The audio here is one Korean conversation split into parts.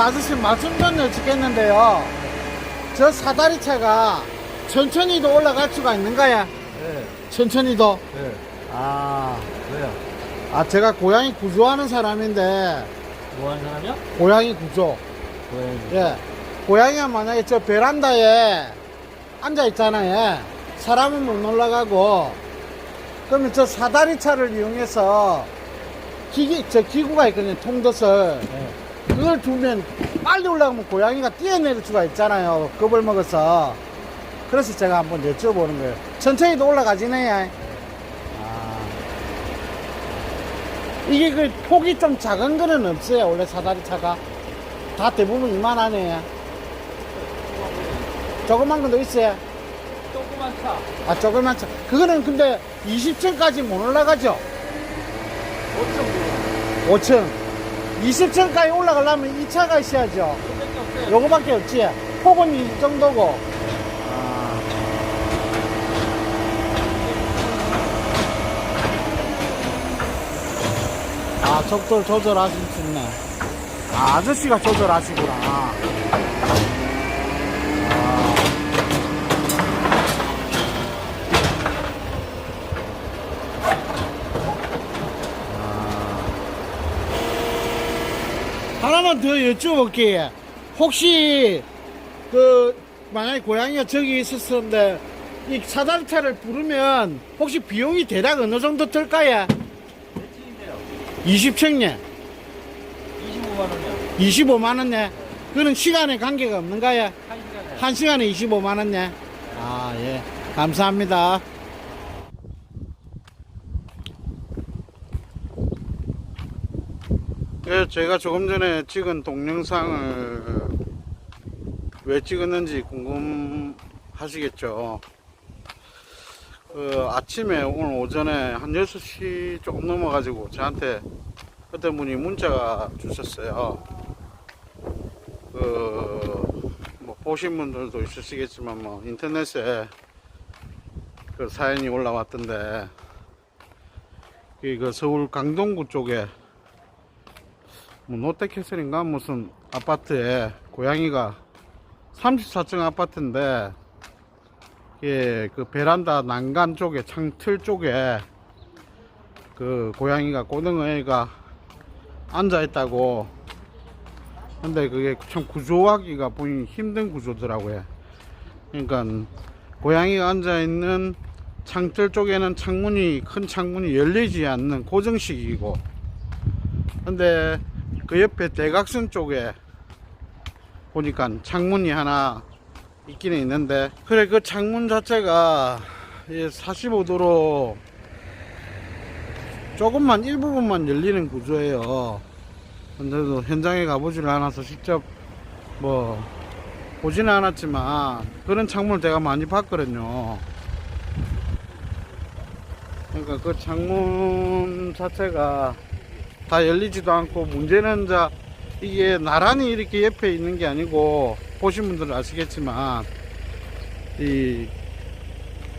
저 아저씨 말씀 좀 여쭙겠는데요. 저 사다리차가 천천히도 올라갈 수가 있는가요? 네. 천천히도? 네. 아, 왜요? 제가 고양이 구조하는 사람인데, 뭐 하는 사람이요? 고양이 구조. 고양이. 예. 고양이가 만약에 저 베란다에 앉아 있잖아요. 사람은 못 올라가고, 그러면 저 사다리차를 이용해서 기구가 있거든요. 통덫을. 네. 그걸 두면 빨리 올라가면 고양이가 뛰어내릴 수가 있잖아요. 겁을 먹어서. 그래서 제가 한번 여쭤보는 거예요. 천천히도 올라가지네. 이게 그 폭이 좀 작은 거는 없어요. 원래 사다리차가. 다 대부분 이만하네. 조그만 것도 있어요. 조그만 차. 조그만 차. 그거는 근데 20층까지 못 올라가죠. 5층. 20층까지 올라가려면 이 차가 있어야죠. 그밖에 없어요. 요거밖에 없지. 폭은 이 정도고. 속도를 조절하실 수 있네. 아저씨가 조절하시구나. 하나만 더 여쭤볼게요. 혹시 만약에 고양이가 저기 있었는데 이 사다리차를 부르면 혹시 비용이 대략 어느 정도 들까요? 몇 층인데요? 20층네. 25만원이요. 25만원네. 그는 시간에 관계가 없는가요? 1시간에. 1시간에 25만원네. 예. 감사합니다. 예, 제가 조금 전에 찍은 동영상을 왜 찍었는지 궁금하시겠죠? 아침에 오늘 오전에 한 6시 조금 넘어가지고 저한테 어떤 분이 문자가 주셨어요. 뭐 보신 분들도 있으시겠지만 뭐 인터넷에 그 사연이 올라왔던데 그 서울 강동구 쪽에 뭐 롯데캐슬인가 무슨 아파트에 고양이가 34층 아파트인데 그 베란다 난간 쪽에 창틀 쪽에 그 고양이가 고등어애가 앉아 있다고. 근데 그게 참 구조하기가 보기 힘든 구조더라고요. 그러니까 고양이가 앉아 있는 창틀 쪽에는 큰 창문이 열리지 않는 고정식이고, 근데 그 옆에 대각선 쪽에 보니까 창문이 하나 있기는 있는데, 그래 그 창문 자체가 45도로 조금만 일부분만 열리는 구조예요. 근데도 현장에 가보지를 않아서 직접 뭐 보지는 않았지만 그런 창문을 제가 많이 봤거든요. 그러니까 그 창문 자체가 다 열리지도 않고, 문제는 이게 나란히 이렇게 옆에 있는 게 아니고, 보신 분들은 아시겠지만 이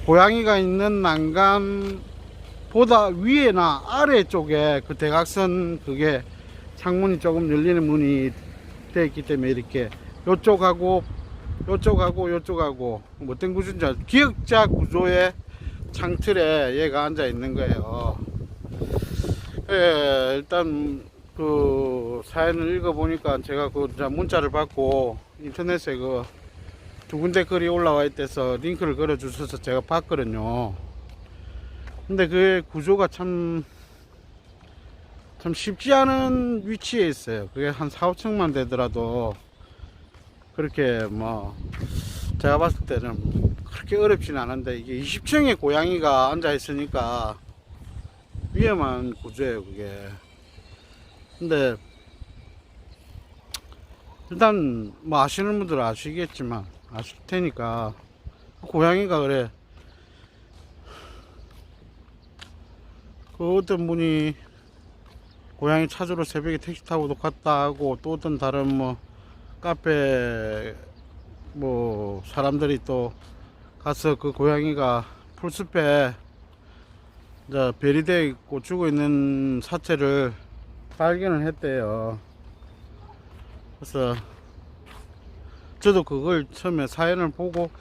고양이가 있는 난간보다 위에나 아래 쪽에 그 대각선 그게 창문이 조금 열리는 문이 되어 있기 때문에 이렇게 요쪽하고 요쪽하고 뭐 어떤 구조인지 기역자 구조의 창틀에 얘가 앉아 있는 거예요. 예, 일단 그 사연을 읽어보니까 제가 그 문자를 받고 인터넷에 그 두 군데 글이 올라와 있대서 링크를 걸어 주셔서 제가 봤거든요. 근데 그 구조가 참 쉽지 않은 위치에 있어요. 그게 한 4, 5층만 되더라도 그렇게 뭐 제가 봤을 때는 그렇게 어렵진 않은데, 이게 20층에 고양이가 앉아 있으니까 위험한 구조예요 그게. 근데 일단 뭐 아시는 분들은 아시겠지만 아실 테니까, 고양이가 그래 그 어떤 분이 고양이 찾으러 새벽에 택시 타고도 갔다 하고, 또 어떤 다른 뭐 카페 뭐 사람들이 또 가서 그 고양이가 풀숲에 별이 되어 있고 죽어 있는 사체를 발견을 했대요. 그래서 저도 그걸 처음에 사연을 보고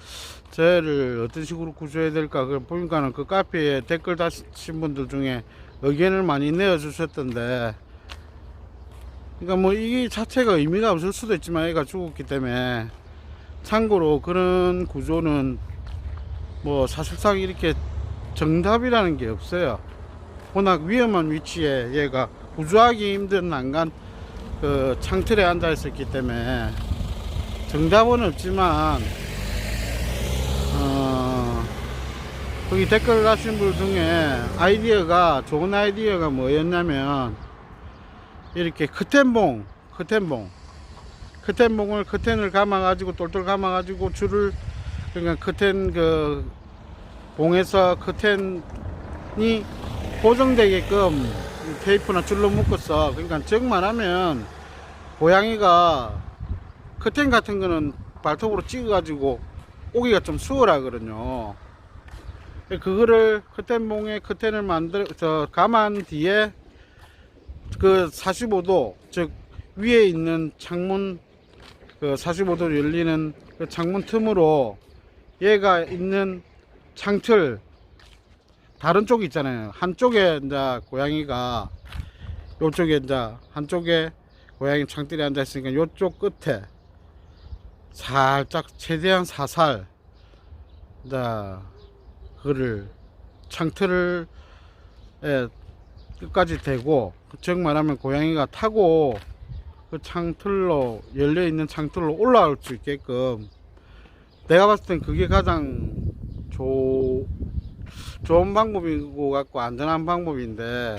저를 어떤 식으로 구조해야 될까 그걸 보니까는 그 카페에 댓글 다신 분들 중에 의견을 많이 내어주셨던데, 그러니까 뭐 이 자체가 의미가 없을 수도 있지만 애가 죽었기 때문에, 참고로 그런 구조는 뭐 사실상 이렇게 정답이라는 게 없어요. 워낙 위험한 위치에 얘가 구조하기 힘든 난간 그 창틀에 앉아 있었기 때문에 정답은 없지만, 거기 댓글 다신 분 중에 좋은 아이디어가 뭐였냐면, 이렇게 커튼봉을 커튼을 감아가지고 똘똘 감아가지고 줄을, 그러니까 커튼 그 봉에서 커튼이 고정되게끔 테이프나 줄로 묶었어. 그러니까 즉 말하면 고양이가 커튼 같은 거는 발톱으로 찍어가지고 오기가 좀 수월하거든요. 그거를 커튼봉에 커튼을 감한 뒤에 그 45도, 즉 위에 있는 창문, 그 45도 열리는 그 창문 틈으로 얘가 있는 창틀 다른 쪽 있잖아요. 한쪽에 이제 고양이가, 요쪽에 이제 한쪽에 고양이 창틀에 앉아 있으니까 요쪽 끝에 살짝 최대한 사살 이제 그거를 창틀을 끝까지 대고, 즉 말하면 고양이가 타고 그 창틀로, 열려있는 창틀로 올라올 수 있게끔, 내가 봤을 땐 그게 가장 좋은 방법이고 같고 안전한 방법인데,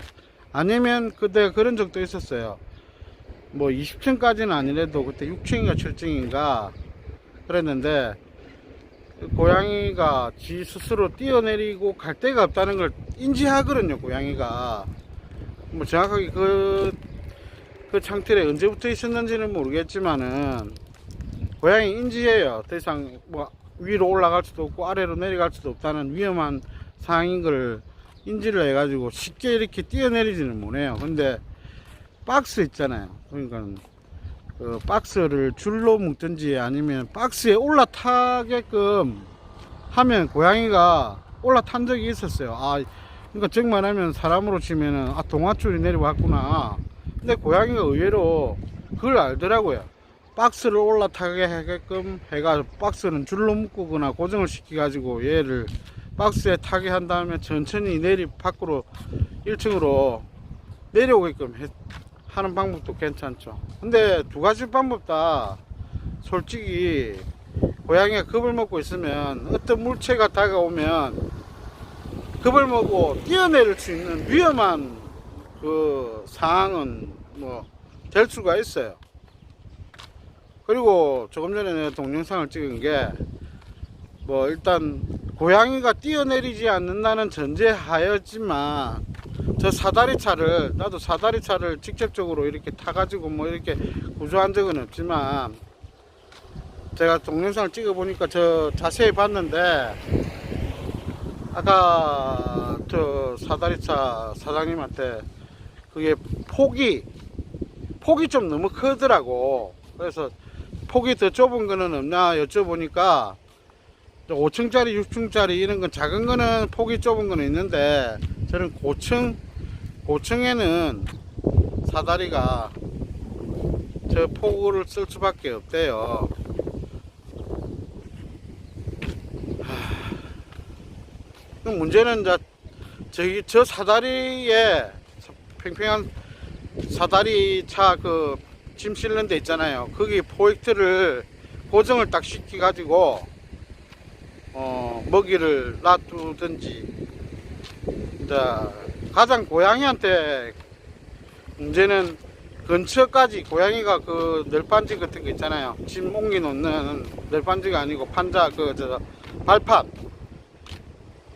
아니면 그때 그런 적도 있었어요. 뭐 20층까지는 아니래도 그때 6층인가 7층인가 그랬는데, 고양이가 지 스스로 뛰어내리고 갈 데가 없다는 걸 인지하거든요. 고양이가 뭐 정확하게 그 창틀에 언제부터 있었는지는 모르겠지만은 고양이 인지해요. 더 이상 뭐 위로 올라갈 수도 없고 아래로 내려갈 수도 없다는 위험한 상황인 걸 인지를 해가지고 쉽게 이렇게 뛰어내리지는 못해요. 근데 박스 있잖아요. 그러니까 그 박스를 줄로 묶든지 아니면 박스에 올라타게끔 하면 고양이가 올라탄 적이 있었어요. 그러니까 즉 말하면 사람으로 치면은 동아줄이 내려왔구나. 근데 고양이가 의외로 그걸 알더라고요. 박스를 올라타게 하게끔 해가 박스는 줄로 묶거나 고정을 시켜가지고 얘를 박스에 타게 한 다음에 천천히 밖으로 1층으로 내려오게끔 하는 방법도 괜찮죠. 근데 두 가지 방법 다 솔직히 고양이가 겁을 먹고 있으면, 어떤 물체가 다가오면 겁을 먹고 뛰어내릴 수 있는 위험한 그 상황은 뭐 될 수가 있어요. 그리고 조금 전에 내가 동영상을 찍은 게 뭐 일단 고양이가 뛰어내리지 않는다는 전제하였지만, 나도 사다리차를 직접적으로 이렇게 타가지고 뭐 이렇게 구조한 적은 없지만, 제가 동영상을 찍어 보니까 자세히 봤는데, 아까 저 사다리차 사장님한테 그게 폭이 좀 너무 크더라고. 그래서 폭이 더 좁은 거는 없나 여쭤보니까 5층짜리 6층짜리 이런 건, 작은 거는 폭이 좁은 거는 있는데, 저는 고층에는 사다리가 저 폭을 쓸 수밖에 없대요. 문제는 저 사다리에, 팽팽한 사다리차 그 짐 실는 데 있잖아요. 거기 포획트를 고정을 딱 시켜 가지고 먹이를 놔두든지. 가장 고양이한테 문제는 근처까지, 고양이가 그 널판지 같은 거 있잖아요. 짐 옮겨 놓는 널판지가 아니고 판자, 발판,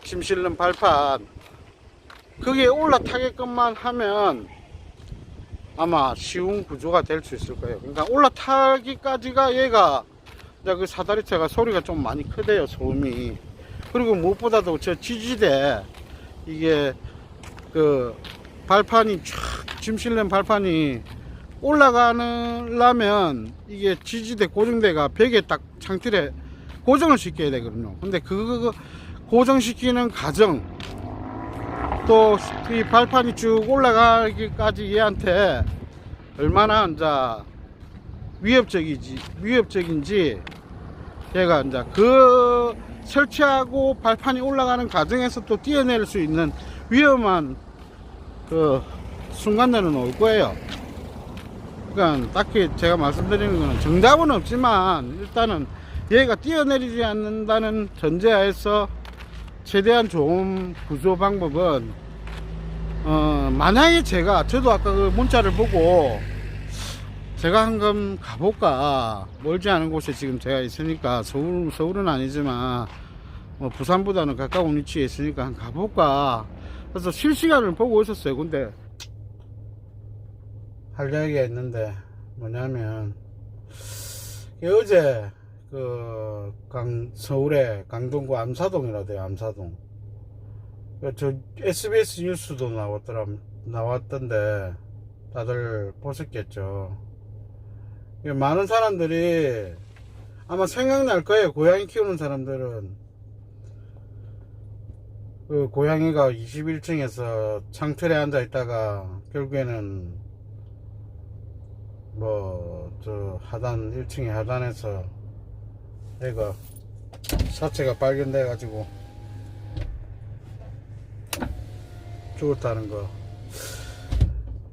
짐 실는 발판, 거기에 올라타게끔만 하면 아마 쉬운 구조가 될 수 있을 거예요. 그러니까 올라타기까지가, 얘가 그 사다리차가 소리가 좀 많이 크대요, 소음이. 그리고 무엇보다도 저 지지대, 이게 그 발판이 짐 실는 발판이 올라가려면 이게 지지대 고정대가 벽에 딱 창틀에 고정을 시켜야 되거든요. 근데 그 고정시키는 과정, 또 이 발판이 쭉 올라가기까지 얘한테 얼마나 이제 위협적인지 얘가 이제 그 설치하고 발판이 올라가는 과정에서 또 뛰어내릴 수 있는 위험한 그 순간들은 올 거예요. 그러니까 딱히 제가 말씀드리는 거는 정답은 없지만 일단은 얘가 뛰어내리지 않는다는 전제하에서 최대한 좋은 구조 방법은 만약에 저도 아까 그 문자를 보고 제가 한번 가볼까, 멀지 않은 곳에 지금 제가 있으니까 서울은 아니지만 뭐 부산보다는 가까운 위치에 있으니까 한번 가볼까, 그래서 실시간을 보고 있었어요. 근데 할 이야기가 있는데 뭐냐면 어제 그 서울의 강동구 암사동이라고 돼요. 암사동. 저 SBS 뉴스도 나왔던데 다들 보셨겠죠. 많은 사람들이 아마 생각날 거예요. 고양이 키우는 사람들은 그 고양이가 21층에서 창틀에 앉아 있다가 결국에는 뭐 저 하단 1층의 하단에서 애가 사체가 발견돼 가지고 죽었다는 거.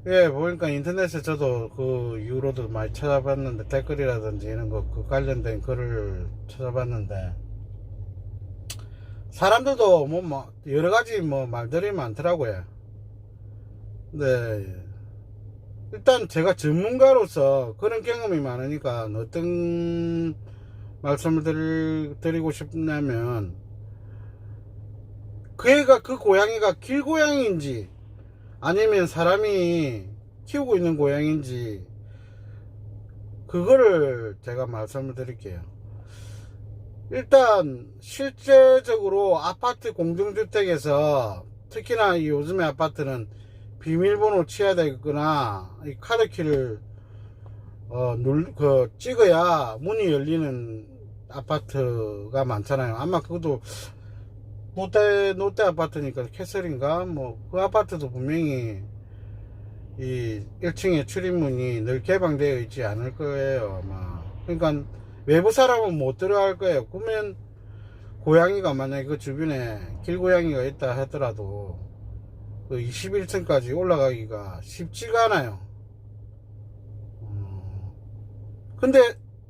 예, 보니까 인터넷에 저도 그 이후로도 많이 찾아봤는데, 댓글이라든지 이런 거 그 관련된 글을 찾아봤는데, 사람들도 뭐 여러 가지 뭐 말들이 많더라고요. 근데 일단 제가 전문가로서 그런 경험이 많으니까 어떤 말씀을 드리고 싶냐면, 그 고양이가 길고양이인지 아니면 사람이 키우고 있는 고양이인지 그거를 제가 말씀을 드릴게요. 일단 실제적으로 아파트 공동주택에서 특히나 요즘의 아파트는 비밀번호 치야 되거나 이 카드키를 찍어야 문이 열리는 아파트가 많잖아요. 아마 그것도 롯데 아파트니까 캐슬인가 뭐 그 아파트도 분명히 이 1층에 출입문이 늘 개방되어 있지 않을 거예요 아마. 그러니까 외부 사람은 못 들어갈 거예요. 그러면 고양이가 만약에 그 주변에 길고양이가 있다 하더라도 그 21층까지 올라가기가 쉽지가 않아요. 근데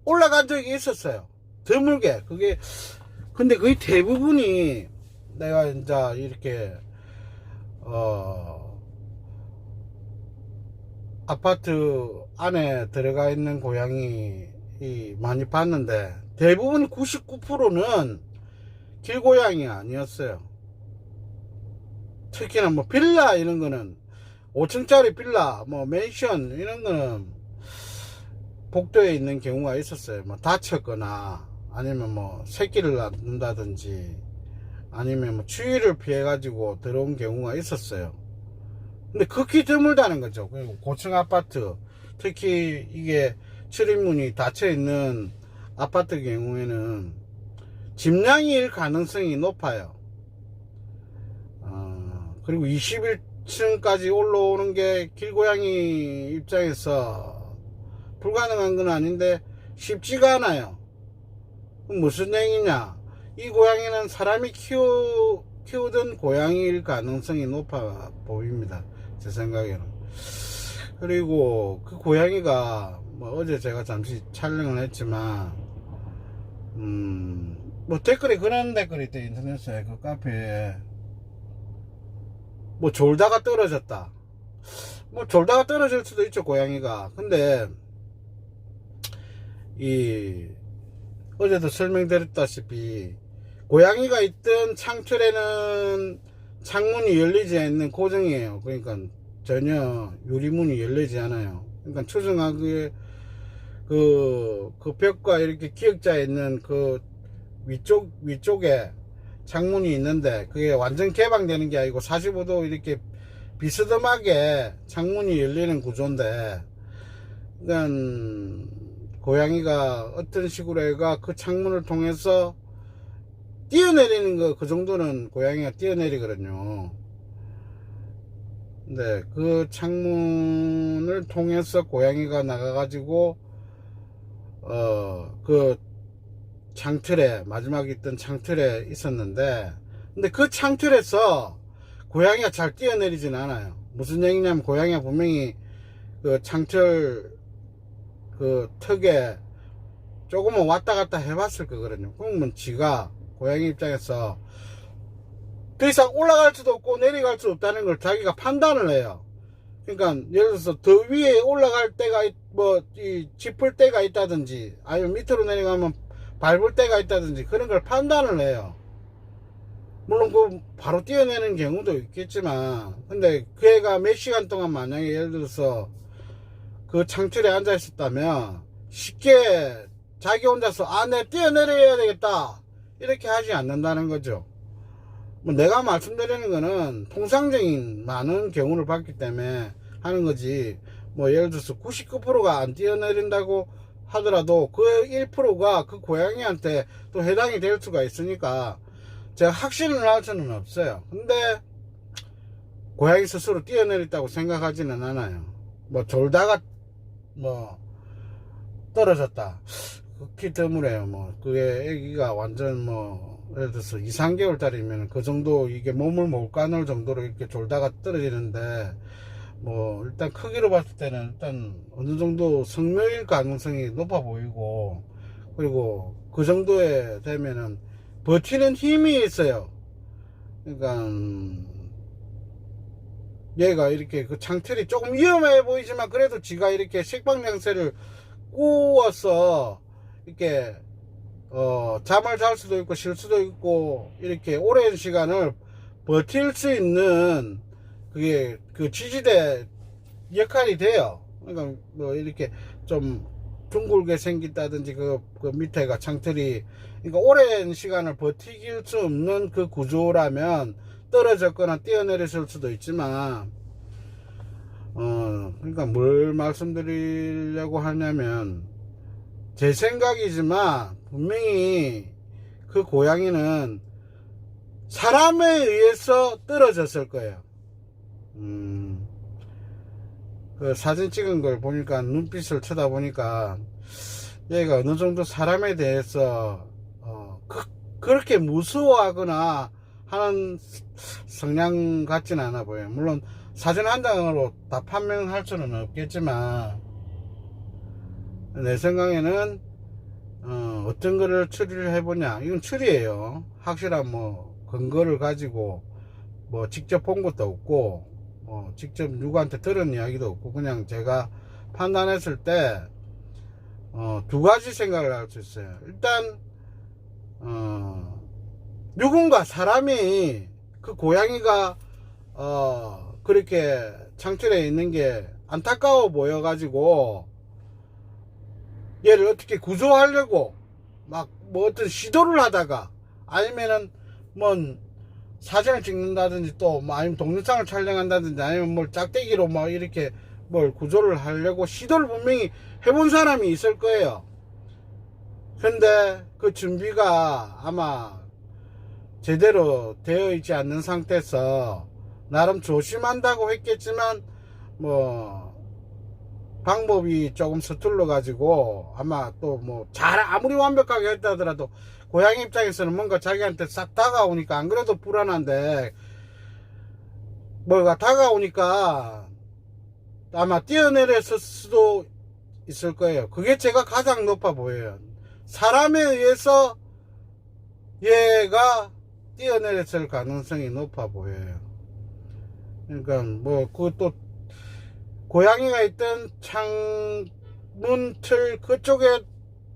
올라간 적이 있었어요, 드물게. 그게 근데 거의 대부분이 내가 이제 이렇게 아파트 안에 들어가 있는 고양이 많이 봤는데 대부분 99%는 길고양이 아니었어요. 특히나 뭐 빌라 이런 거는 5층짜리 빌라 뭐 맨션 이런 거는 복도에 있는 경우가 있었어요. 뭐 다쳤거나 아니면 뭐 새끼를 낳는다든지 아니면 뭐 추위를 피해 가지고 들어온 경우가 있었어요. 근데 극히 드물다는 거죠. 그리고 고층 아파트, 특히 이게 출입문이 닫혀 있는 아파트 경우에는 집량일 가능성이 높아요. 그리고 21층까지 올라오는 게 길고양이 입장에서 불가능한 건 아닌데 쉽지가 않아요. 그럼 무슨 얘기냐? 이 고양이는 사람이 키우던 고양이일 가능성이 높아 보입니다, 제 생각에는. 그리고 그 고양이가 뭐 어제 제가 잠시 촬영을 했지만 뭐 댓글이 그런 댓글이 있대. 인터넷에 그 카페에 뭐 졸다가 떨어졌다. 뭐 졸다가 떨어질 수도 있죠, 고양이가. 근데 어제도 설명드렸다시피 고양이가 있던 창틀에는 창문이 열리지 않는 고정이에요. 그러니까 전혀 유리문이 열리지 않아요. 그러니까 추정하기에 그 벽과 이렇게 기역자에 있는 그 위쪽에 창문이 있는데 그게 완전 개방되는 게 아니고 45도 이렇게 비스듬하게 창문이 열리는 구조인데 그러니까 고양이가 어떤 식으로 애가 그 창문을 통해서 뛰어내리는 거, 그 정도는 고양이가 뛰어내리거든요. 근데 그 창문을 통해서 고양이가 나가가지고 그 창틀에, 마지막에 있던 창틀에 있었는데, 근데 그 창틀에서 고양이가 잘 뛰어내리진 않아요. 무슨 얘기냐면, 고양이가 분명히 그 창틀 그 턱에 조금은 왔다 갔다 해봤을 거거든요. 그러면 지가, 고양이 입장에서 더 이상 올라갈 수도 없고 내려갈 수 없다는 걸 자기가 판단을 해요. 그러니까 예를 들어서 더 위에 올라갈 때가 짚을 때가 있다든지, 아니면 밑으로 내려가면 밟을 때가 있다든지, 그런 걸 판단을 해요. 물론 그 바로 뛰어내는 경우도 있겠지만, 근데 그 애가 몇 시간 동안 만약에 예를 들어서 그 창틀에 앉아 있었다면 쉽게 자기 혼자서 내 뛰어내려야 되겠다 이렇게 하지 않는다는 거죠. 뭐 내가 말씀드리는 거는 통상적인 많은 경우를 봤기 때문에 하는 거지, 뭐 예를 들어서 99%가 안 뛰어내린다고 하더라도 그 1%가 그 고양이한테 또 해당이 될 수가 있으니까 제가 확신을 할 수는 없어요. 근데 고양이 스스로 뛰어내렸다고 생각하지는 않아요. 뭐 졸다가 뭐 떨어졌다, 극히 드물어요. 뭐 그게 애기가 완전 뭐 예를 들어서 2, 3개월 달이면 그 정도, 이게 몸을 못 가눌 정도로 이렇게 졸다가 떨어지는데, 뭐 일단 크기로 봤을 때는 일단 어느 정도 성묘일 가능성이 높아 보이고, 그리고 그 정도에 되면은 버티는 힘이 있어요. 그러니까 얘가 이렇게 그 창틀이 조금 위험해 보이지만 그래도 지가 이렇게 식빵양새를 꾸어서 이렇게 잠을 잘 수도 있고 쉴 수도 있고 이렇게 오랜 시간을 버틸 수 있는 그게 그 지지대 역할이 돼요. 그러니까 뭐 이렇게 좀 둥글게 생겼다든지 그 밑에가 창틀이, 그러니까 오랜 시간을 버티길 수 없는 그 구조라면 떨어졌거나 뛰어내렸을 수도 있지만, 그러니까 뭘 말씀드리려고 하냐면, 제 생각이지만 분명히 그 고양이는 사람에 의해서 떨어졌을 거예요. 그 사진 찍은 걸 보니까, 눈빛을 쳐다보니까 얘가 어느 정도 사람에 대해서 그렇게 무서워하거나 하는 성향 같지는 않아 보여요. 물론 사진 한 장으로 다 판명할 수는 없겠지만, 내 생각에는 어떤 거를 추리를 해보냐, 이건 추리예요. 확실한 뭐 근거를 가지고 뭐 직접 본 것도 없고 직접 누구한테 들은 이야기도 없고, 그냥 제가 판단했을 때 두 가지 생각을 할 수 있어요. 일단 누군가 사람이 그 고양이가 그렇게 창틀에 있는 게 안타까워 보여 가지고 얘를 어떻게 구조하려고 막 뭐 어떤 시도를 하다가, 아니면은 뭐 사진을 찍는다든지 또 뭐 아니면 동영상을 촬영한다든지, 아니면 뭘 짝대기로 뭐 이렇게 뭘 구조를 하려고 시도를 분명히 해본 사람이 있을 거예요. 근데 그 준비가 아마 제대로 되어 있지 않는 상태에서 나름 조심한다고 했겠지만, 뭐 방법이 조금 서툴러 가지고 아마 또 뭐 잘 아무리 완벽하게 했다 하더라도 고양이 입장에서는 뭔가 자기한테 싹 다가오니까 안 그래도 불안한데, 뭐가 다가오니까 아마 뛰어내렸을 수도 있을 거예요. 그게 제가 가장 높아 보여요. 사람에 의해서 얘가 뛰어내렸을 가능성이 높아 보여요. 그러니까 뭐 그것도 고양이가 있던 창문 틀 그쪽에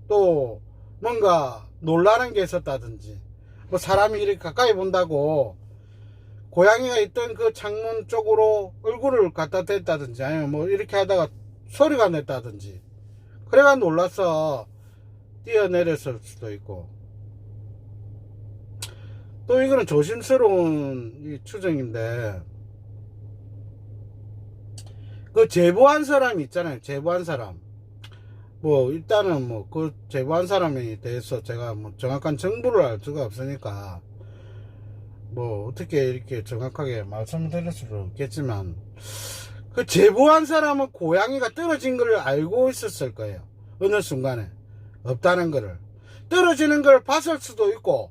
또 뭔가 놀라는 게 있었다든지, 뭐 사람이 이렇게 가까이 본다고 고양이가 있던 그 창문 쪽으로 얼굴을 갖다 댔다든지, 아니면 뭐 이렇게 하다가 소리가 냈다든지, 그래가 놀라서 뛰어내렸을 수도 있고. 또 이거는 조심스러운 이 추정인데, 그 제보한 사람 있잖아요. 제보한 사람. 뭐 일단은 뭐 그 제보한 사람에 대해서 제가 뭐 정확한 정보를 알 수가 없으니까 뭐 어떻게 이렇게 정확하게 말씀드릴 수는 없겠지만, 그 제보한 사람은 고양이가 떨어진 걸 알고 있었을 거예요. 어느 순간에 없다는 거를, 떨어지는 걸 봤을 수도 있고,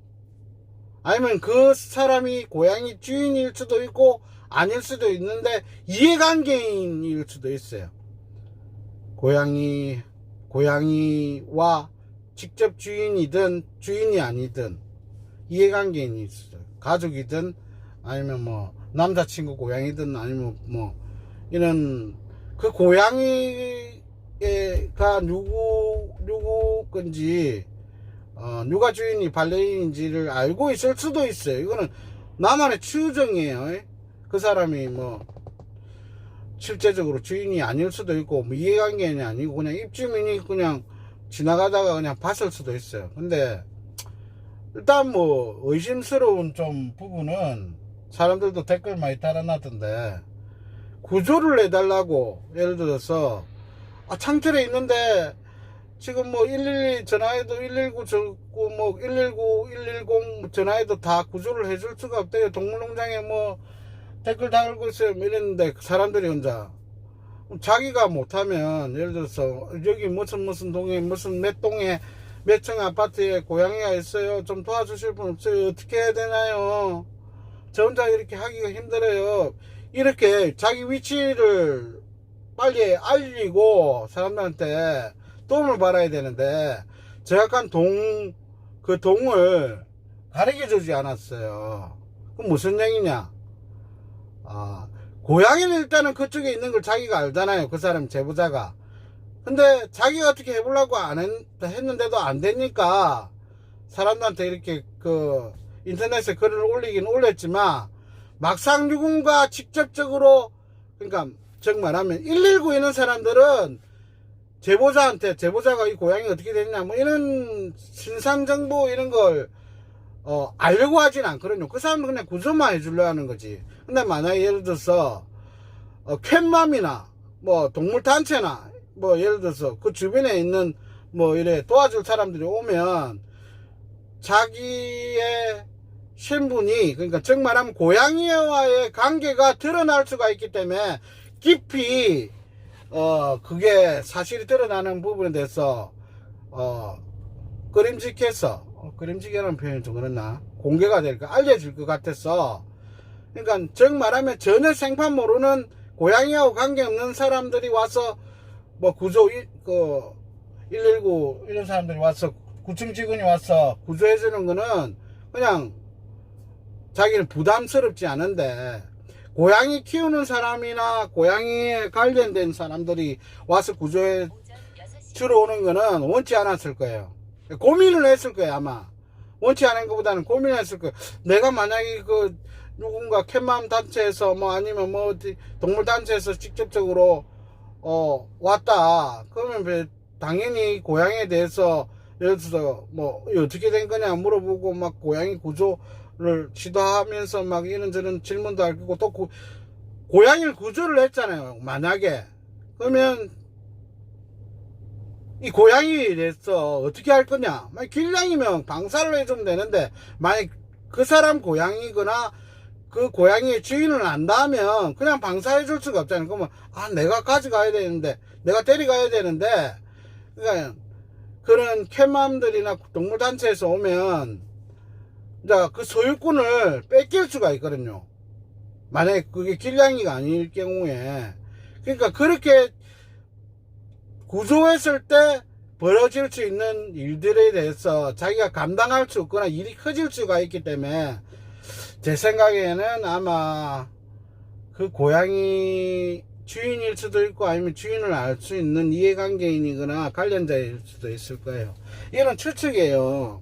아니면 그 사람이 고양이 주인일 수도 있고 아닐 수도 있는데 이해관계인일 수도 있어요. 고양이와 직접 주인이든 주인이 아니든 이해관계인이 있어요. 가족이든 아니면 뭐 남자친구 고양이든 아니면 뭐 이런 그 고양이가 누구 건지 누가 주인이 반려인인지를 알고 있을 수도 있어요. 이거는 나만의 추정이에요. 그 사람이 뭐 실제적으로 주인이 아닐 수도 있고 뭐 이해관계인이 아니고 그냥 입주민이 그냥 지나가다가 그냥 봤을 수도 있어요. 근데 일단 뭐 의심스러운 좀 부분은 사람들도 댓글 많이 달아놨던데, 구조를 해달라고 예를 들어서 창틀에 있는데 지금 뭐 112 전화해도 119 뭐 119 110 전화해도 다 구조를 해줄 수가 없대요. 동물농장에 뭐 댓글 달고 있어요 이랬는데, 사람들이 혼자 자기가 못하면 예를 들어서 여기 무슨 동에 무슨 몇 동에 몇 층 아파트에 고양이가 있어요, 좀 도와주실 분 없어요, 어떻게 해야 되나요, 저 혼자 이렇게 하기가 힘들어요, 이렇게 자기 위치를 빨리 알리고 사람들한테 도움을 받아야 되는데, 정확한 그 동을 가르쳐 주지 않았어요. 그럼 무슨 얘기냐, 고양이는 일단은 그쪽에 있는 걸 자기가 알잖아요, 그 사람 제보자가. 근데 자기가 어떻게 해보려고 했는데도 안 되니까 사람들한테 이렇게 그 인터넷에 글을 올리긴 올렸지만, 막상 누군가 직접적으로, 그러니까 정말하면 119 있는 사람들은 제보자가 이 고양이 어떻게 됐냐 뭐 이런 신상정보 이런 걸 알려고 하진 않거든요. 그 사람은 그냥 구조만 해주려 하는 거지. 근데 만약에 예를 들어서 캣맘이나 뭐 동물단체나 뭐 예를 들어서 그 주변에 있는 뭐 이래 도와줄 사람들이 오면 자기의 신분이, 그러니까 정말하면 고양이와의 관계가 드러날 수가 있기 때문에 깊이 그게 사실이 드러나는 부분에 대해서 끄림직해라는 표현이 좀 그렇나, 공개가 될까 알려질 것 같아서, 그러니까 정말하면 전혀 생판 모르는 고양이하고 관계없는 사람들이 와서 뭐 구조 119 이런 사람들이 와서 구청 직원이 와서 구조해주는 거는 그냥 자기는 부담스럽지 않은데, 고양이 키우는 사람이나 고양이에 관련된 사람들이 와서 구조해 주러 오는 거는 원치 않았을 거예요. 고민을 했을 거예요, 아마. 원치 않은 것보다는 고민을 했을 거예요. 내가 만약에 그 누군가 캣맘 단체에서 뭐 아니면 뭐 동물 단체에서 직접적으로 왔다 그러면 당연히 고양이에 대해서 예를 들어서 뭐 어떻게 된 거냐 물어보고 막 고양이 구조를 시도하면서 막 이런저런 질문도 할 거고, 또 고양이를 구조를 했잖아요. 만약에 그러면 이 고양이에 대해서 어떻게 할 거냐, 만약 길냥이면 방사를 해주면 되는데, 만약 그 사람 고양이거나 그 고양이의 주인을 안다면 그냥 방사해 줄 수가 없잖아요. 그러면 내가 가져가야 되는데, 내가 데려가야 되는데, 그러니까 그런 캣맘들이나 동물단체에서 오면 이제 그 소유권을 뺏길 수가 있거든요. 만약에 그게 길냥이가 아닐 경우에. 그러니까 그렇게 구조했을 때 벌어질 수 있는 일들에 대해서 자기가 감당할 수 없거나 일이 커질 수가 있기 때문에, 제 생각에는 아마 그 고양이 주인일 수도 있고 아니면 주인을 알 수 있는 이해관계인이거나 관련자일 수도 있을 거예요. 이런 추측이에요.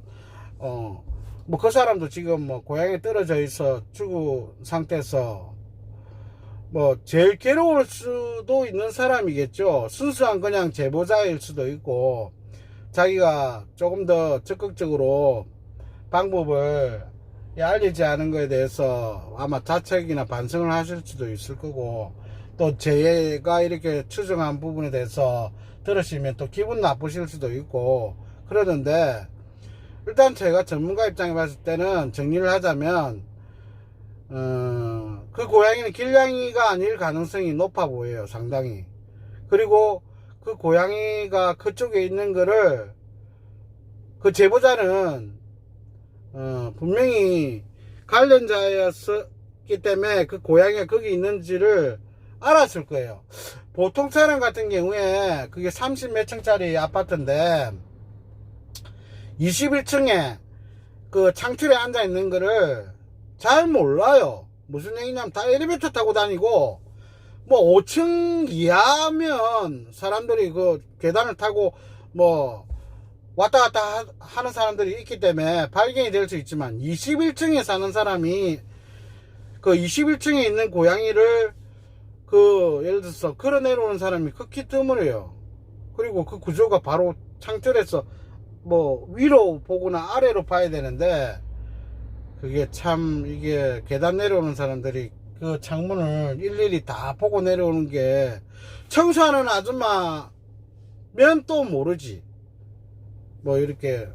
뭐 그 사람도 지금 뭐 고양이 떨어져 있어 죽은 상태에서 뭐 제일 괴로울 수도 있는 사람이겠죠. 순수한 그냥 제보자일 수도 있고, 자기가 조금 더 적극적으로 방법을 알리지 않은 거에 대해서 아마 자책이나 반성을 하실 수도 있을 거고, 또 제가 이렇게 추정한 부분에 대해서 들으시면 또 기분 나쁘실 수도 있고 그러는데, 일단 제가 전문가 입장에 봤을 때는 정리를 하자면 그 고양이는 길냥이가 아닐 가능성이 높아 보여요, 상당히. 그리고 그 고양이가 그쪽에 있는 거를 그 제보자는 분명히 관련자였기 때문에 그 고양이가 거기 있는지를 알았을 거예요. 보통 사람 같은 경우에 그게 30 몇 층짜리 아파트인데 21층에 그 창틀에 앉아 있는 거를 잘 몰라요. 무슨 얘기냐면 다 엘리베이터 타고 다니고, 뭐 5층 이하면 사람들이 그 계단을 타고 뭐 왔다 갔다 하는 사람들이 있기 때문에 발견이 될 수 있지만, 21층에 사는 사람이 그 21층에 있는 고양이를 그 예를 들어서 걸어 내려오는 사람이 극히 드물어요. 그리고 그 구조가 바로 창틀에서 뭐 위로 보거나 아래로 봐야 되는데, 그게 참 이게 계단 내려오는 사람들이 그 창문을 일일이 다 보고 내려오는 게, 청소하는 아줌마면 또 모르지. 뭐 이렇게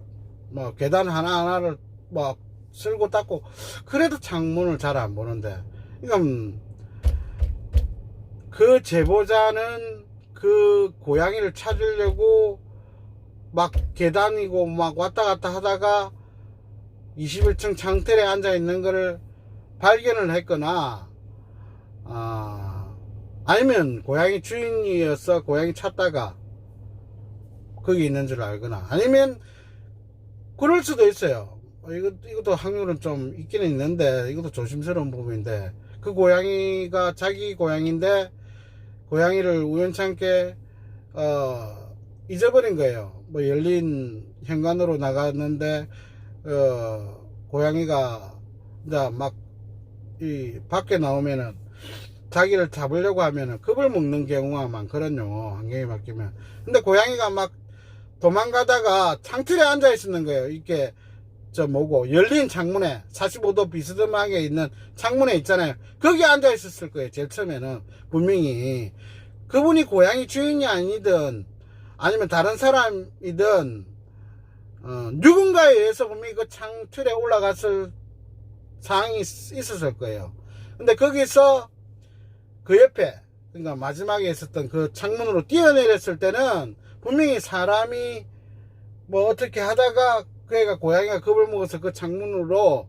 뭐 계단 하나하나를 막 쓸고 닦고 그래도 창문을 잘 안 보는데, 그러니까 그 제보자는 그 고양이를 찾으려고 막 계단이고 막 왔다 갔다 하다가 21층 창틀에 앉아 있는 거를 발견을 했거나, 아니면 고양이 주인이어서 고양이 찾다가 거기 있는 줄 알거나, 아니면 그럴 수도 있어요. 이것도 확률은 좀 있기는 있는데, 이것도 조심스러운 부분인데, 그 고양이가 자기 고양이인데 고양이를 우연찮게 잊어버린 거예요. 뭐 열린 현관으로 나갔는데 고양이가 이제 막 이 밖에 나오면은 자기를 잡으려고 하면은 겁을 먹는 경우가 많거든요, 환경이 바뀌면. 근데 고양이가 막 도망가다가 창틀에 앉아 있었는 거예요. 이렇게 저 뭐고 열린 창문에 45도 비스듬하게 있는 창문에 있잖아요. 거기 앉아 있었을 거예요. 제일 처음에는 분명히 그분이 고양이 주인이 아니든 아니면 다른 사람이든 누군가에 의해서 분명히 그 창틀에 올라갔을 상황이 있었을 거예요. 근데 거기서 그 옆에, 그러니까 마지막에 있었던 그 창문으로 뛰어내렸을 때는 분명히 사람이 뭐 어떻게 하다가 그 애가 고양이가 겁을 먹어서 그 창문으로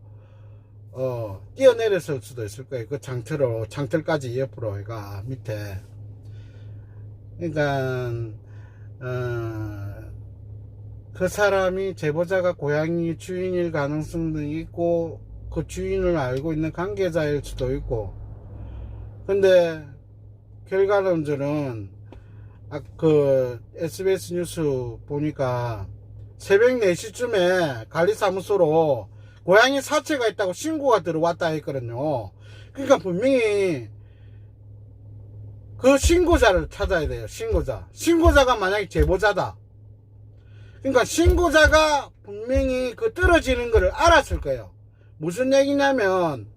뛰어내렸을 수도 있을 거예요. 그 창틀까지 옆으로 애가 밑에. 그러니까 그 사람이 제보자가 고양이 주인일 가능성도 있고 그 주인을 알고 있는 관계자일 수도 있고. 근데 결과론적으로는 그 SBS 뉴스 보니까 새벽 4시쯤에 관리사무소로 고양이 사체가 있다고 신고가 들어왔다 했거든요. 그러니까 분명히 그 신고자를 찾아야 돼요. 신고자가 만약에 제보자다, 그러니까 신고자가 분명히 그 떨어지는 거를 알았을 거예요. 무슨 얘기냐면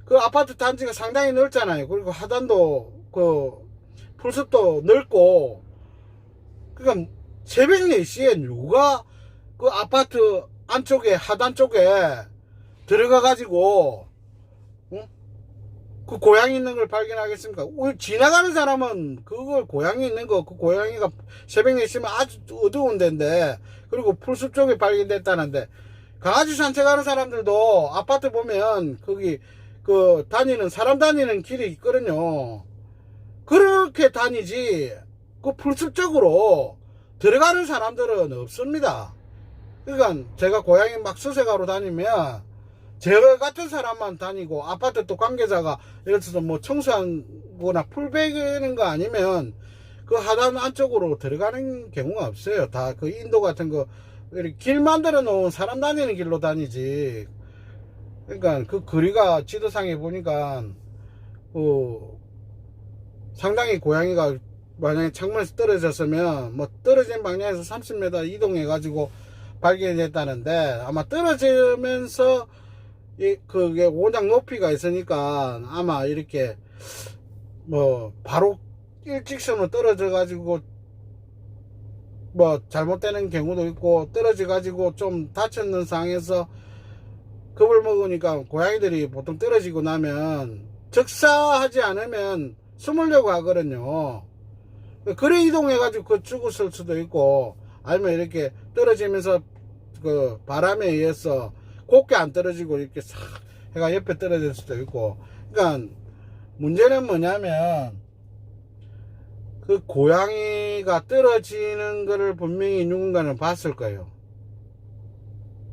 그 아파트 단지가 상당히 넓잖아요. 그리고 하단도 그 풀숲도 넓고, 그러니까 새벽 4시에 누가 그 아파트 안쪽에 하단 쪽에 들어가 가지고 그 고양이 있는 걸 발견하겠습니까? 지나가는 사람은 그걸 고양이 있는 거, 그 고양이가 새벽 4시면 아주 어두운 데인데, 그리고 풀숲 쪽에 발견됐다는데, 강아지 산책하는 사람들도 아파트 보면 거기 그 사람 다니는 길이 있거든요. 그렇게 다니지 그 풀숲 쪽으로 들어가는 사람들은 없습니다. 그러니까 제가 고양이 막 수색하러 다니면 저 같은 사람만 다니고, 아파트 또 관계자가 예를 들어서 뭐 청소하거나 풀 베기는 거 아니면 그 하단 안쪽으로 들어가는 경우가 없어요. 다 그 인도 같은 거 이렇게 길 만들어 놓은 사람 다니는 길로 다니지. 그러니까 그 거리가 지도상에 보니까 상당히 고양이가 만약에 창문에서 떨어졌으면 뭐 떨어진 방향에서 30m 이동해 가지고 발견이 됐다는데, 아마 떨어지면서 그게 워낙 높이가 있으니까 아마 이렇게 뭐 바로 일직선으로 떨어져 가지고 뭐 잘못되는 경우도 있고 떨어져 가지고 좀 다쳤는 상황에서 겁을 먹으니까 고양이들이 보통 떨어지고 나면 적사하지 않으면 숨으려고 하거든요. 그래 이동해 가지고 그 죽었을 수도 있고, 아니면 이렇게 떨어지면서 그 바람에 의해서 곱게 안 떨어지고 이렇게 싹 해가 옆에 떨어질 수도 있고. 그러니까 문제는 뭐냐면 그 고양이가 떨어지는 거를 분명히 누군가는 봤을 거예요.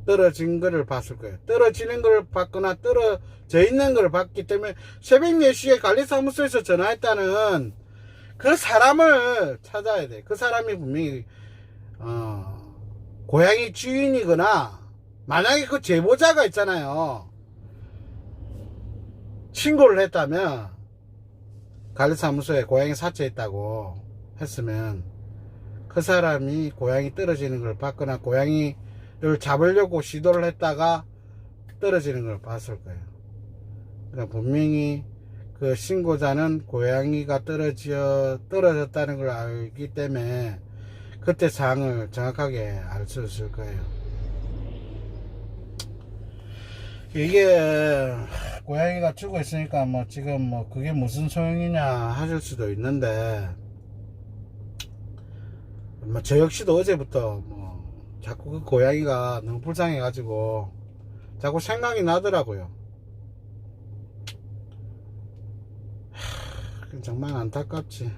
떨어진 거를 봤을 거예요. 떨어지는 걸 봤거나 떨어져 있는 걸 봤기 때문에 새벽 4시에 관리사무소에서 전화했다는 그 사람을 찾아야 돼. 그 사람이 분명히 고양이 주인이거나, 만약에 그 제보자가 있잖아요. 신고를 했다면, 관리사무소에 고양이 사체했다고 했으면 그 사람이 고양이 떨어지는 걸 봤거나 고양이를 잡으려고 시도를 했다가 떨어지는 걸 봤을 거예요. 그러니까 분명히 그 신고자는 고양이가 떨어졌다는 걸 알기 때문에 그때 상황을 정확하게 알 수 있을 거예요. 이게 고양이가 죽어 있으니까 뭐 지금 뭐 그게 무슨 소용이냐 하실 수도 있는데, 뭐 저 역시도 어제부터 뭐 자꾸 그 고양이가 너무 불쌍해 가지고 자꾸 생각이 나더라고요. 정말 안타깝지.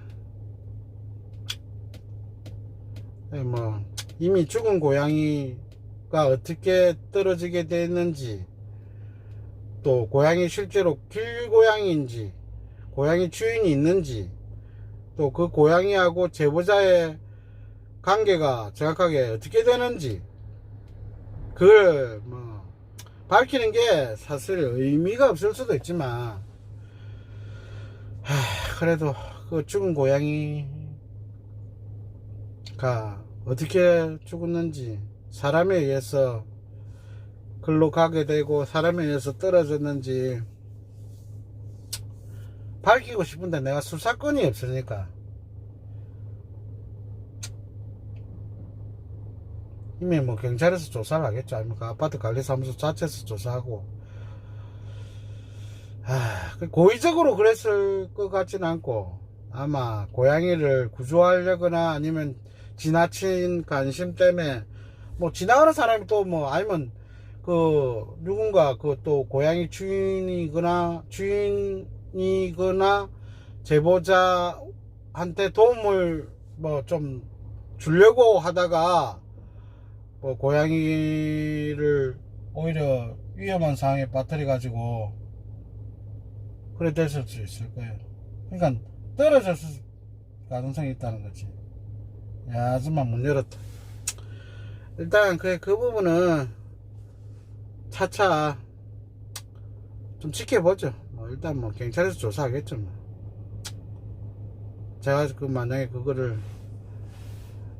뭐 이미 죽은 고양이가 어떻게 떨어지게 됐는지, 또 고양이 실제로 길고양이인지 고양이 주인이 있는지, 또 그 고양이하고 제보자의 관계가 정확하게 어떻게 되는지, 그걸 뭐 밝히는 게 사실 의미가 없을 수도 있지만, 그래도 그 죽은 고양이가 어떻게 죽었는지, 사람에 의해서 글로 가게 되고 사람에 의해서 떨어졌는지 밝히고 싶은데 내가 수사권이 없으니까. 이미 뭐 경찰에서 조사를 하겠죠. 아니면 그 아파트 관리사무소 자체에서 조사하고. 고의적으로 그랬을 것 같지는 않고, 아마 고양이를 구조하려거나 아니면 지나친 관심 때문에, 뭐 지나가는 사람이 또 뭐 아니면 그 누군가 그 또 고양이 주인이거나 제보자한테 도움을 뭐 좀 주려고 하다가 뭐 고양이를 오히려 위험한 상황에 빠뜨려 가지고 그래 됐을 수 있을 거예요. 그러니까 떨어졌을 가능성이 있다는 거지. 야, 아줌마 문 열었다. 일단 그 부분은 차차 좀 지켜보죠. 뭐 일단 뭐 경찰에서 조사하겠죠. 뭐. 제가 그 만약에 그거를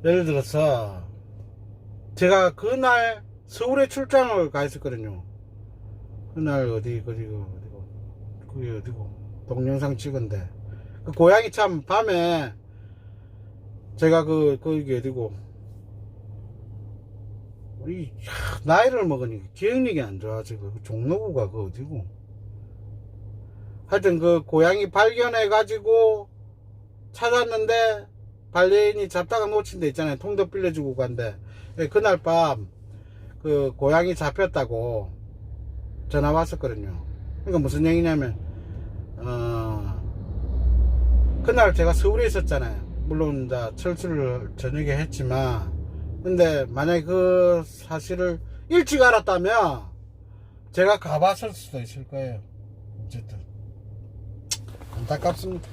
예를 들어서 제가 그날 서울에 출장을 가 있었거든요. 그날 그게 어디고 동영상 찍은데, 그 고양이 참 밤에 제가 그게 어디고, 우리 나이를 먹으니까 기억력이 안 좋아지고, 그 종로구가 그 어디고, 하여튼 그 고양이 발견해 가지고 찾았는데 반려인이 잡다가 놓친 데 있잖아요. 통도 빌려주고 간데, 그날 밤 그 고양이 잡혔다고 전화 왔었거든요. 그러니까 무슨 얘기냐면, 그날 제가 서울에 있었잖아요. 물론 이제 철수를 저녁에 했지만, 근데 만약에 그 사실을 일찍 알았다면 제가 가봤을 수도 있을 거예요. 어쨌든 안타깝습니다.